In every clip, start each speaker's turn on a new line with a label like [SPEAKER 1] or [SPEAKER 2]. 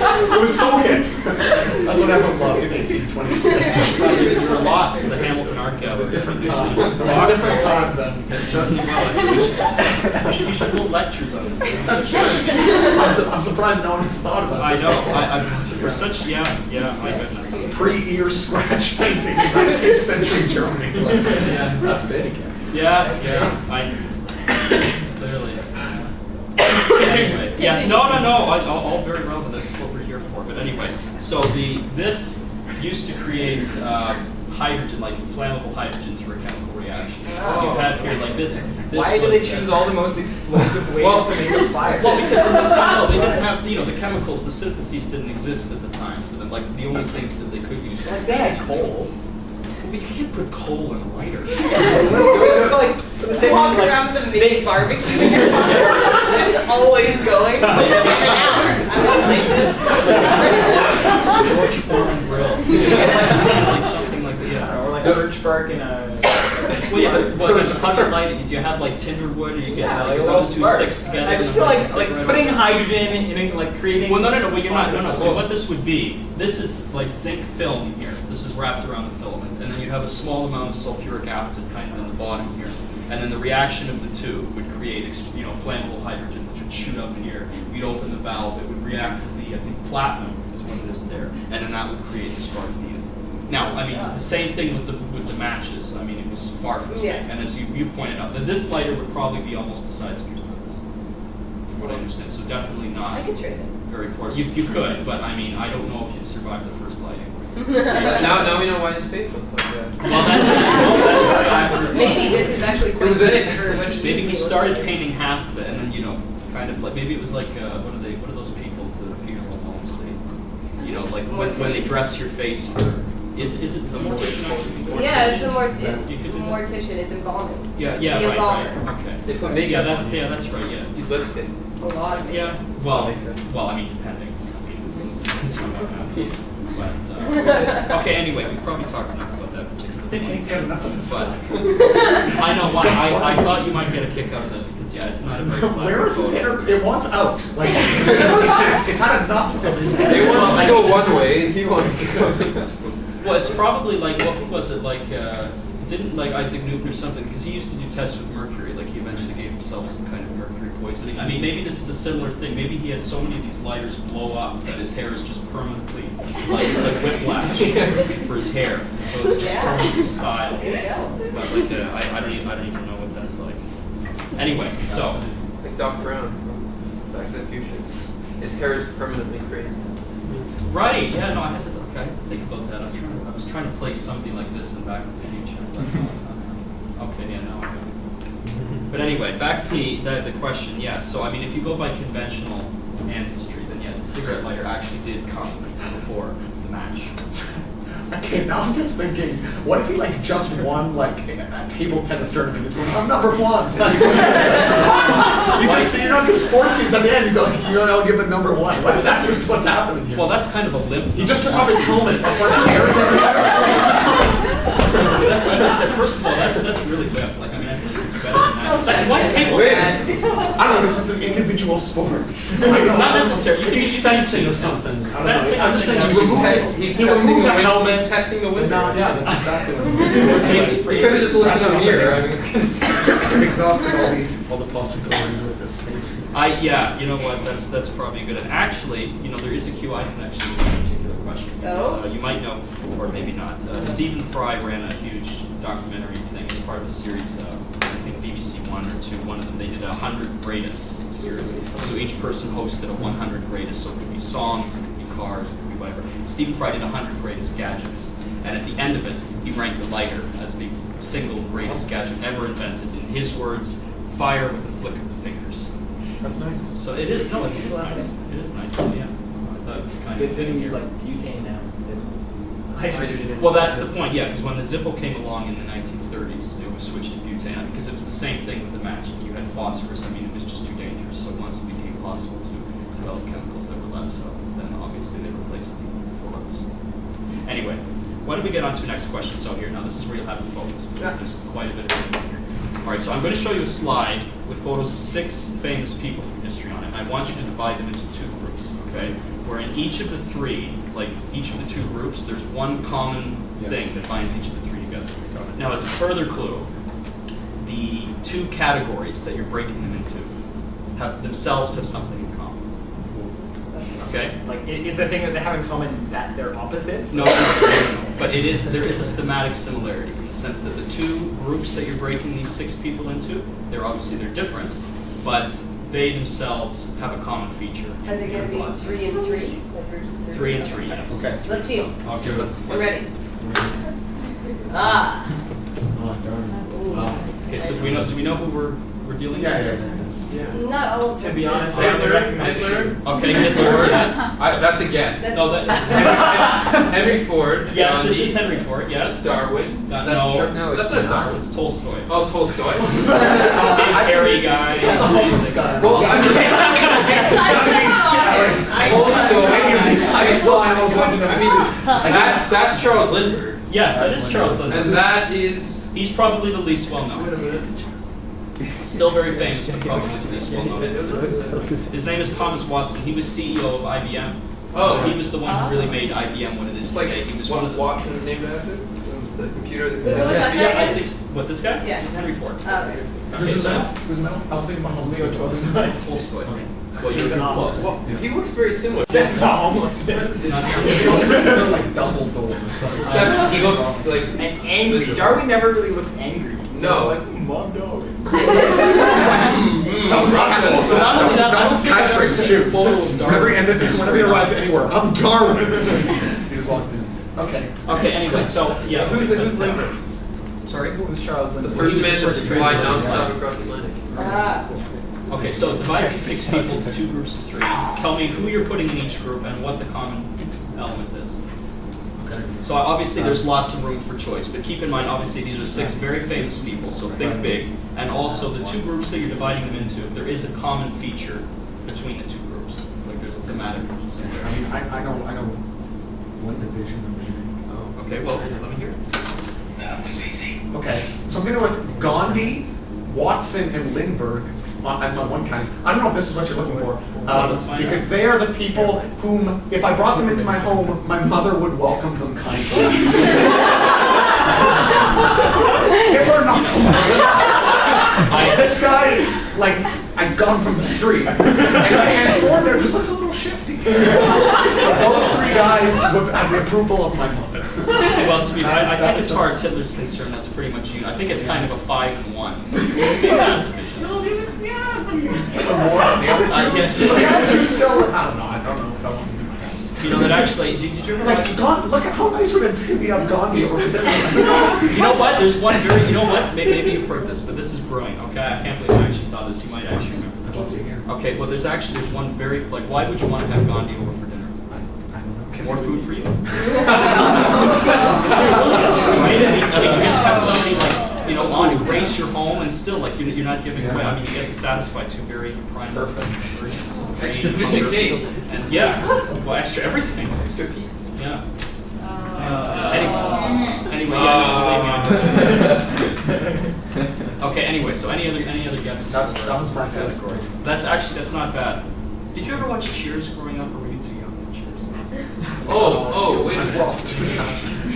[SPEAKER 1] It was so hip. That's what everyone loved in 1826.
[SPEAKER 2] You were lost in the Hamilton Art Gallery.
[SPEAKER 1] Different time. It was a different time then.
[SPEAKER 2] It certainly was. You should hold lectures on this.
[SPEAKER 1] I'm surprised no one has thought about
[SPEAKER 2] I
[SPEAKER 1] this.
[SPEAKER 2] know. For such, my goodness.
[SPEAKER 1] Pre-ear scratch painting in 19th century Germany. Yeah, that's big.
[SPEAKER 2] Yeah, clearly. Anyway, yes, no, all very relevant. That's what we're here for. But anyway, so this used to create hydrogen, like flammable hydrogen through a chemical reaction.
[SPEAKER 3] Oh.
[SPEAKER 2] You have here like this.
[SPEAKER 3] Why do they choose all the most explosive ways to make a fire?
[SPEAKER 2] Well, because in the style they didn't have, the chemicals, the syntheses didn't exist at the time for them. Like the only things that they could use.
[SPEAKER 3] Like they had coal.
[SPEAKER 2] But you can't put coal in a lighter.
[SPEAKER 3] It was like for the same
[SPEAKER 4] Walk
[SPEAKER 3] like,
[SPEAKER 4] around with a mini barbecue in your pocket. It's always going for an hour. I would like this.
[SPEAKER 2] George Foreman grill. Like something like that. Yeah.
[SPEAKER 3] or like a birch bark and a.
[SPEAKER 2] Well, yeah, but how do you light it? Do you have like tinder wood, or you get like
[SPEAKER 3] a little
[SPEAKER 2] those two
[SPEAKER 3] spark.
[SPEAKER 2] sticks together?
[SPEAKER 3] I just feel like putting hydrogen in like creating.
[SPEAKER 2] Well, no. Well, you're not. No. So what this would be? This is like zinc film here. This is wrapped around the filaments, and then you have a small amount of sulfuric acid kind of in the bottom here, and then the reaction of the two would create, flammable hydrogen, which would shoot up here. You'd open the valve. It would react with the, I think, platinum is what it is there, and then that would create the spark needed. Now, I mean, the same thing with the matches. I mean, it was far from safe. And as you pointed out, that this lighter would probably be almost the size of your thumbs, from what I understand. So definitely not
[SPEAKER 4] I could trade it.
[SPEAKER 2] very important. You could, but I mean, I don't know if you'd survive the first lighting.
[SPEAKER 3] Now we know why his face looks like that.
[SPEAKER 2] Well, that's
[SPEAKER 4] Maybe this is actually quite
[SPEAKER 3] Was it?
[SPEAKER 4] good for what he
[SPEAKER 2] maybe he
[SPEAKER 4] usually
[SPEAKER 2] started
[SPEAKER 4] looks like.
[SPEAKER 2] painting half of it, and then kind of like maybe it was like what are those people, the funeral homes? They, like when they dress your face for. Is it the mortician?
[SPEAKER 4] Yeah, it's the
[SPEAKER 2] mortician.
[SPEAKER 4] it's embalming.
[SPEAKER 2] Yeah,
[SPEAKER 4] The
[SPEAKER 2] right.
[SPEAKER 4] embalmer.
[SPEAKER 2] Okay.
[SPEAKER 3] They put makeup.
[SPEAKER 2] That's right. Yeah.
[SPEAKER 3] Use lipstick.
[SPEAKER 4] A lot of it.
[SPEAKER 2] Yeah. Well, I mean, depending. But okay. Anyway, we've probably talked enough about that particular
[SPEAKER 1] They can't get enough of this.
[SPEAKER 2] But I know why. I thought you might get a kick out of that because it's not a very flat.
[SPEAKER 1] Where is his hair? It wants out. Like it's had enough of his hair.
[SPEAKER 3] They want to go one way, and he wants to go.
[SPEAKER 2] Well, it's probably like what was it like? Didn't like Isaac Newton or something? Because he used to do tests with mercury. Like he eventually gave himself some kind of mercury poisoning. I mean, maybe this is a similar thing. Maybe he had so many of these lighters blow up that his hair is just permanently like it's like whiplash for his hair. So it's just permanently styled. It's not like I don't even know what that's like. Anyway, so
[SPEAKER 3] Like Doc Brown from Back to the Future. His hair is permanently crazy.
[SPEAKER 2] right, yeah, no, I had to think about that. I was trying to place something like this in Back to the Future. Okay, yeah, no. But anyway, back to the question. Yes, so I mean, if you go by conventional ancestry, then yes, the cigarette lighter actually did come before the match.
[SPEAKER 1] Okay, now I'm just thinking, what if he just won a table tennis tournament? He's going, I'm number one. You just see, because sports teams at the end, you go, I'll give it number one. What if that's just what's happening here?
[SPEAKER 2] Well, that's kind of a limp.
[SPEAKER 1] He just took off his helmet. That's why the hair is everywhere.
[SPEAKER 2] That's what I said. First of all, that's really limp. Like, I mean, I think it's better than that. Second, why table tennis?
[SPEAKER 1] I don't know, because it's an individual sport.
[SPEAKER 2] Not necessarily.
[SPEAKER 1] Maybe fencing or something. I don't know. I'm just saying,
[SPEAKER 3] He's
[SPEAKER 1] you remove the helmet.
[SPEAKER 3] He's testing the window.
[SPEAKER 1] No, yeah, that's exactly what
[SPEAKER 3] He could have just looked in the mirror. I mean,
[SPEAKER 1] I'm exhausted all the possibilities with this case.
[SPEAKER 2] Yeah, you know what? That's probably good. And actually, there is a QI connection to that particular question. Because, you might know, or maybe not. Stephen Fry ran a huge documentary thing as part of a series. I think BBC One or Two. One of them, they did 100 greatest series. So each person hosted a 100 greatest. So it could be songs, it could be cars, it could be whatever. Stephen Fry did 100 greatest gadgets. And at the end of it, he ranked the lighter as the single greatest gadget ever invented. In his words, fire with a flick of the fingers.
[SPEAKER 1] That's nice.
[SPEAKER 2] So it is, no, it is nice. It is nice, yeah. I thought it was kind of fitting here.
[SPEAKER 3] butane now instead of hydrogen.
[SPEAKER 2] Well, that's the point, yeah, because when the Zippo came along in the 1930s, it was switched to butane, because it was the same thing with the match. You had phosphorus, I mean, it was just too dangerous. So once it became possible to develop chemicals that were less so, then obviously they replaced the fillers. Anyway. Why don't we get on to the next question? So here, now this is where you'll have to focus, because there's quite a bit of it here. All right, so I'm going to show you a slide with photos of 6 famous people from history on it. And I want you to divide them into 2 groups, okay? We're where in each of the three, like each of the two groups, there's one common thing that binds each of the three together. Now, as a further clue, the two categories that you're breaking them into themselves have something in common. Okay?
[SPEAKER 5] Like, is the thing that they have in common that they're opposites?
[SPEAKER 2] No, but there is a thematic similarity in the sense that the two groups that you're breaking these 6 people into, they're different, but they themselves have a common feature.
[SPEAKER 4] Are they going to be 3 and 3? Like groups of 3?
[SPEAKER 2] 3 and 3, yes.
[SPEAKER 1] Okay.
[SPEAKER 4] Let's see them.
[SPEAKER 2] Okay, let's
[SPEAKER 4] I'm ready. Ah.
[SPEAKER 2] Okay, so do we know who we're dealing with?
[SPEAKER 3] Yeah.
[SPEAKER 4] Not all of them.
[SPEAKER 5] To be honest, I only recognize
[SPEAKER 3] Hitler.
[SPEAKER 2] Okay, Hitler. Yes.
[SPEAKER 3] That's a guess.
[SPEAKER 2] No, that.
[SPEAKER 3] Henry Ford.
[SPEAKER 2] Yes,
[SPEAKER 3] Gandhi,
[SPEAKER 2] this is Henry Ford. Yes.
[SPEAKER 3] Darwin.
[SPEAKER 2] No,
[SPEAKER 3] That's not Darwin.
[SPEAKER 2] It's Tolstoy.
[SPEAKER 3] Oh, Tolstoy.
[SPEAKER 2] Big hairy guy.
[SPEAKER 1] That's a homeless guy.
[SPEAKER 3] Well,
[SPEAKER 1] I saw him. I was wondering.
[SPEAKER 3] that's Charles Lindbergh.
[SPEAKER 2] Yes, that is Charles Lindbergh.
[SPEAKER 3] And that is.
[SPEAKER 2] He's probably the least well known. Still very famous, but probably the least well known. His name is Thomas Watson. He was CEO of IBM.
[SPEAKER 3] Oh.
[SPEAKER 2] So he was the one who really made IBM what it is
[SPEAKER 3] It's like
[SPEAKER 2] today. He was one of the.
[SPEAKER 3] Watson's named after the computer.
[SPEAKER 4] Wait, what was that?
[SPEAKER 2] Yeah, I think. What, this guy?
[SPEAKER 4] Yeah.
[SPEAKER 2] This is Henry Ford.
[SPEAKER 4] Okay.
[SPEAKER 2] Okay, so
[SPEAKER 1] Who's the middle? I was thinking about
[SPEAKER 5] Leo Tolstoy.
[SPEAKER 2] Tolstoy.
[SPEAKER 1] Okay.
[SPEAKER 2] Well, you're close.
[SPEAKER 3] Well, he looks very similar.
[SPEAKER 5] That's not almost it.
[SPEAKER 1] They're like Dumbledore or something.
[SPEAKER 3] Except he looks like
[SPEAKER 5] And angry. Darwin never really looks angry.
[SPEAKER 3] No.
[SPEAKER 5] It's like, Mom, Darwin.
[SPEAKER 1] That's his catchphrase too. Whenever he arrived anywhere, I'm Darwin. He just walked in. Okay.
[SPEAKER 2] Okay, anyway, so, yeah.
[SPEAKER 5] Who's Lindbergh?
[SPEAKER 2] Sorry?
[SPEAKER 5] Who's Charles
[SPEAKER 3] the
[SPEAKER 5] Lindbergh?
[SPEAKER 3] first
[SPEAKER 2] He was
[SPEAKER 3] man
[SPEAKER 2] the
[SPEAKER 3] to
[SPEAKER 2] first
[SPEAKER 3] fly
[SPEAKER 2] translator.
[SPEAKER 3] nonstop across the Atlantic.
[SPEAKER 4] Ah.
[SPEAKER 2] Okay, so divide these 6 people into 2 groups of 3. Tell me who you're putting in each group and what the common element is.
[SPEAKER 1] Okay.
[SPEAKER 2] So obviously there's lots of room for choice, but keep in mind, obviously these are 6 very famous people, so think big. And also the 2 groups that you're dividing them into, there is a common feature between the 2 groups. Like there's a thematic
[SPEAKER 1] I
[SPEAKER 2] similarity.
[SPEAKER 1] mean, I know one division.
[SPEAKER 2] Oh, okay, well, let me hear it.
[SPEAKER 1] Okay, so I'm going to go with Gandhi, Watson, and Lindbergh as my one kind. I don't know if this is what you're looking for,
[SPEAKER 2] Let's find
[SPEAKER 1] because
[SPEAKER 2] out.
[SPEAKER 1] they are the people whom, if I brought them into my home, my mother would welcome them kindly. Hitler, not so much. This guy, like, I got him from the street. And Ford there just looks a little shifty. So those 3 guys would have the approval of my mother.
[SPEAKER 2] Well, to be, I think as far as Hitler's concerned, that's pretty much you. I think it's kind of a 5 and 1. Big kind of division.
[SPEAKER 1] More than the other 2.
[SPEAKER 2] Yes.
[SPEAKER 1] The other 2 still, I don't know if I want to be my house.
[SPEAKER 2] You know that actually, did you ever watch?
[SPEAKER 1] Like, look at how nice would it be on Gandhi over there.
[SPEAKER 2] You know what? There's one very, you know what? Maybe you've heard this, but this is brilliant, okay? I can't believe I actually thought this. You might actually remember
[SPEAKER 1] I'd love to hear.
[SPEAKER 2] this. Okay, well, there's one very, like, why would you want to have Gandhi over for dinner?
[SPEAKER 1] I don't know.
[SPEAKER 2] More food for you? You get to have somebody, like, you know, want to grace your home and still, like, you're not giving away. I mean, you get to satisfy 2 very prime versions.
[SPEAKER 3] Extra piece of cake.
[SPEAKER 2] And yeah, well, extra everything.
[SPEAKER 3] Extra piece.
[SPEAKER 2] Yeah. Anyway, yeah, no, okay, anyway, so any other guesses?
[SPEAKER 1] That was my category.
[SPEAKER 2] That's not bad. Did you ever watch Cheers growing up, or were you too young for Cheers?
[SPEAKER 3] Oh, wait a minute.
[SPEAKER 1] Well,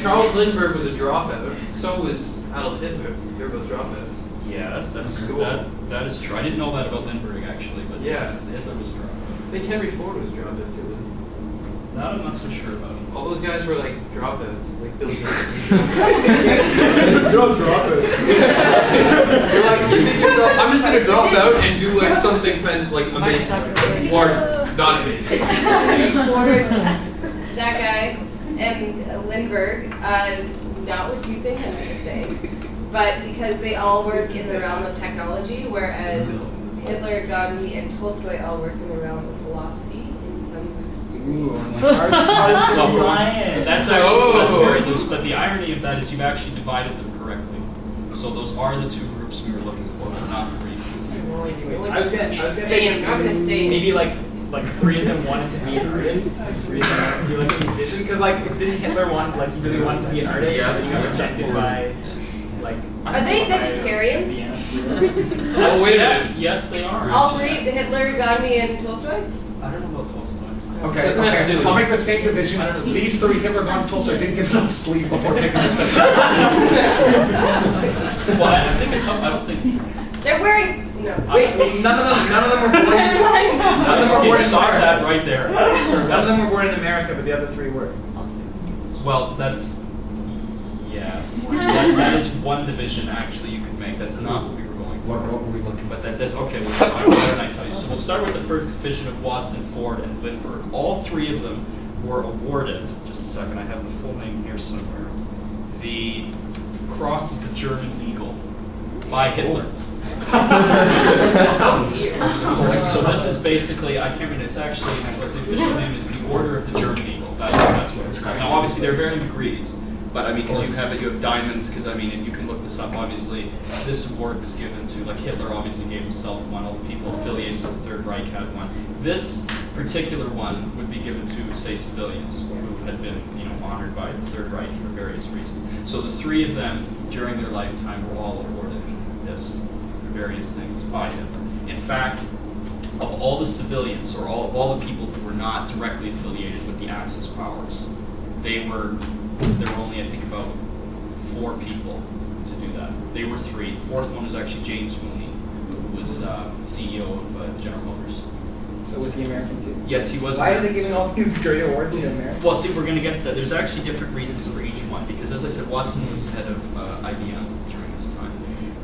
[SPEAKER 3] Charles Lindbergh was a dropout. So was Adolf Hitler. They're both dropouts.
[SPEAKER 2] Yes, that's
[SPEAKER 3] Cool.
[SPEAKER 2] that is true. I didn't know that about Lindbergh actually, but
[SPEAKER 3] Yeah.
[SPEAKER 2] yes, Hitler was a dropout.
[SPEAKER 3] I think Henry Ford was a dropout too. Wasn't
[SPEAKER 2] That I'm not so sure about.
[SPEAKER 3] he? All those guys were like dropouts, like Bill Gates.
[SPEAKER 1] You're a dropout.
[SPEAKER 3] You're like, you think yourself, I'm just gonna drop out and do like something like amazing, or not amazing.
[SPEAKER 4] Ford, that guy, and Lindbergh, not what you think I'm going to say, but because they all work in the realm of technology, whereas Hitler, Gandhi, and Tolstoy all worked in the realm of philosophy in some degree.
[SPEAKER 2] That's very loose, but the irony of that is you've actually divided them correctly. So those are the 2 groups we were looking for, but not the reasons.
[SPEAKER 5] I was gonna say,
[SPEAKER 4] I'm not going to say.
[SPEAKER 5] maybe like 3 of them wanted to be an artist, 3 of them wanted to be like a musician, because like didn't Hitler want he really wanted to be an artist,
[SPEAKER 3] Yes.
[SPEAKER 5] and he got rejected by like.
[SPEAKER 4] Are they vegetarians?
[SPEAKER 3] Oh, wait a
[SPEAKER 2] Yes,
[SPEAKER 3] minute.
[SPEAKER 2] yes, they are.
[SPEAKER 4] All 3, Hitler, Gandhi, and Tolstoy?
[SPEAKER 2] I don't know about Tolstoy.
[SPEAKER 1] Okay,
[SPEAKER 3] Doesn't have to
[SPEAKER 1] okay.
[SPEAKER 3] do with
[SPEAKER 1] I'll
[SPEAKER 3] you.
[SPEAKER 1] make the same division. These three, Hitler, Gordon, Tolstoy, didn't get enough sleep before taking this picture.
[SPEAKER 2] Well, I don't think.
[SPEAKER 4] They're wearing no.
[SPEAKER 5] Wait, none of them were born. None of them were born in
[SPEAKER 2] Stop
[SPEAKER 5] America.
[SPEAKER 2] that right there.
[SPEAKER 5] None of them were born in America, but the other three were.
[SPEAKER 2] Well, that's yes. That is one division actually you could make. That's not what we were going for.
[SPEAKER 1] What were we looking
[SPEAKER 2] But that's okay. Why don't I tell you? So we'll start with the first division of Watson, Ford, and Lindbergh. All three of them were awarded. Just a second. I have the full name here somewhere. The Cross of the German Eagle by Hitler. So this is basically, I can't read it, it's actually, what the official name is, the Order of the German Eagle. That's what it's called. Now obviously there are varying degrees, but I mean, because you have diamonds, because I mean, and you can look this up, obviously, this award was given to, like Hitler obviously gave himself one, all the people affiliated with the Third Reich had one. This particular one would be given to, say, civilians who had been, honored by the Third Reich for various reasons. So the three of them, during their lifetime, were all awarded this for various things by Hitler. In fact, of all the civilians, or all the people who were not directly affiliated with the Axis powers, there were only, I think, about 4 people to do that. They were 3. The fourth one was actually James Mooney, who was CEO of General Motors.
[SPEAKER 5] So was he American too?
[SPEAKER 2] Yes, he was.
[SPEAKER 5] Why are they giving all these great awards to Americans?
[SPEAKER 2] Well, see, we're going to get to that. There's actually different reasons for each one, because as I said, Watson was head of IBM during this time.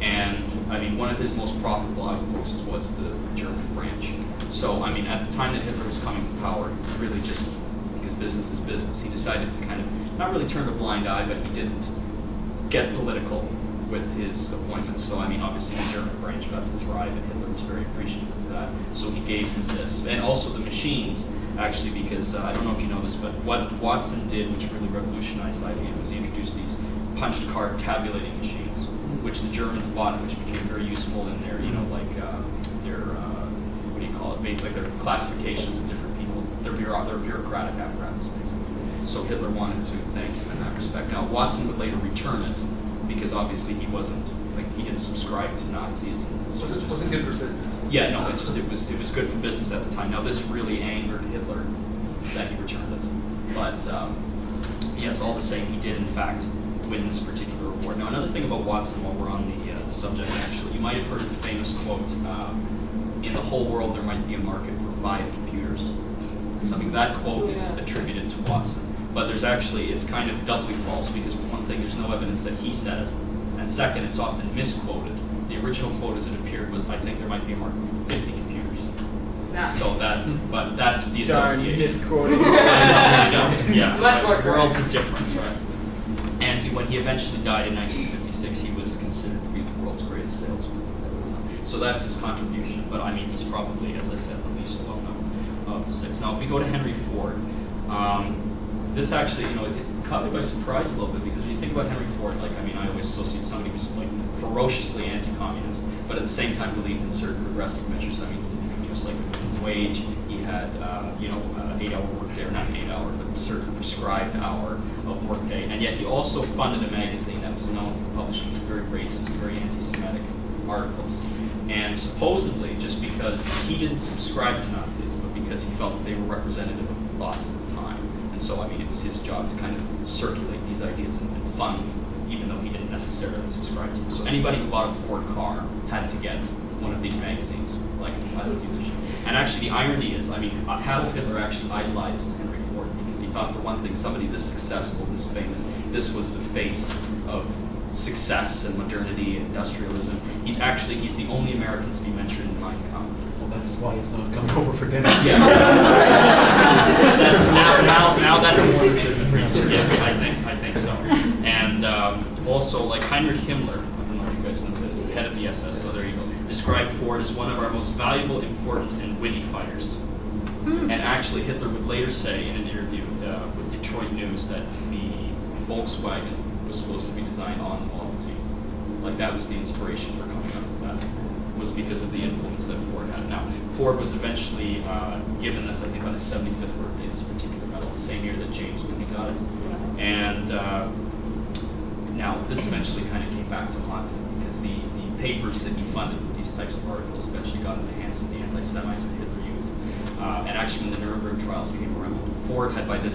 [SPEAKER 2] And, I mean, one of his most profitable outposts was the German branch. So, I mean, at the time that Hitler was coming to power, really just because business is business, he decided to kind of not really turn a blind eye, but he didn't get political with his appointments. So, I mean, obviously the German branch got to thrive, and Hitler was very appreciative of that. So he gave him this. And also the machines, actually, because I don't know if you know this, but what Watson did, which really revolutionized IBM, was he introduced these punched card tabulating machines, which the Germans bought, which became very useful in their, what do you call it, like their classifications of different people, their bureaucratic apparatus, basically. So Hitler wanted to thank him in that respect. Now, Watson would later return it, because obviously he didn't subscribe to Nazism.
[SPEAKER 3] Wasn't good for business.
[SPEAKER 2] Yeah, no, it was good for business at the time. Now, this really angered Hitler that he returned it. But, yes, all the same, he did, in fact, win this particular award. Now, another thing about Watson, while we're on the subject, actually, you might have heard the famous quote, in the whole world there might be a market for 5 computers. Something that quote is attributed to Watson. But there's actually, it's kind of doubly false, because for one thing, there's no evidence that he said it. And second, it's often misquoted. The original quote as it appeared was, I think there might be a market for 50 computers. So but that's the association.
[SPEAKER 5] Misquoted.
[SPEAKER 2] Yeah,
[SPEAKER 3] Much more
[SPEAKER 2] worlds of difference, right? And when he eventually died in 1956, he was considered to be the world's greatest salesman at the time. So that's his contribution, but I mean, he's probably, as I said, the least well known of the 6. Now, if we go to Henry Ford, this actually, it caught me by surprise a little bit, because when you think about Henry Ford, like, I mean, I always associate somebody who's like ferociously anti-communist, but at the same time believed in certain regressive measures. I mean, he introduced like a minimum wage. He had, 8-hour workday, or not an 8-hour, but a certain prescribed hour of workday. And yet he also funded a magazine that was known for publishing these very racist, very anti-Semitic articles. And supposedly, just because he didn't subscribe to Nazism, but because he felt that they were representative of the thoughts of the time. And so, I mean, it was his job to kind of circulate these ideas and fund, even though he didn't necessarily subscribe to them. So anybody who bought a Ford car had to get one of these magazines, like at the dealership. And actually, the irony is, I mean, Adolf Hitler actually idolized Henry Ford, because he thought, for one thing, somebody this successful, this famous, this was the face of success and modernity and industrialism. He's the only American to be mentioned in Mein Kampf.
[SPEAKER 1] Well, that's why he's not coming over for dinner.
[SPEAKER 2] Yeah. now that's a more legitimate reason. Yes, I think so. And also, like Heinrich Himmler, I don't know if you guys know this, head of the SS, so there you go, described Ford as one of our most valuable, important, and witty fighters. And actually, Hitler would later say in an interview with Detroit News that the Volkswagen was supposed to be designed on the Model T. Like, that was the inspiration for coming up with that, was because of the influence that Ford had. Now, Ford was eventually given this, I think, on his 75th birthday, this particular medal, the same year that James Mooney got it. And now, this eventually kind of came back to haunt him, because the papers that he funded with these types of articles eventually got in the hands of the anti-Semites, the Hitler Youth. And actually, when the Nuremberg trials came around, Ford had by this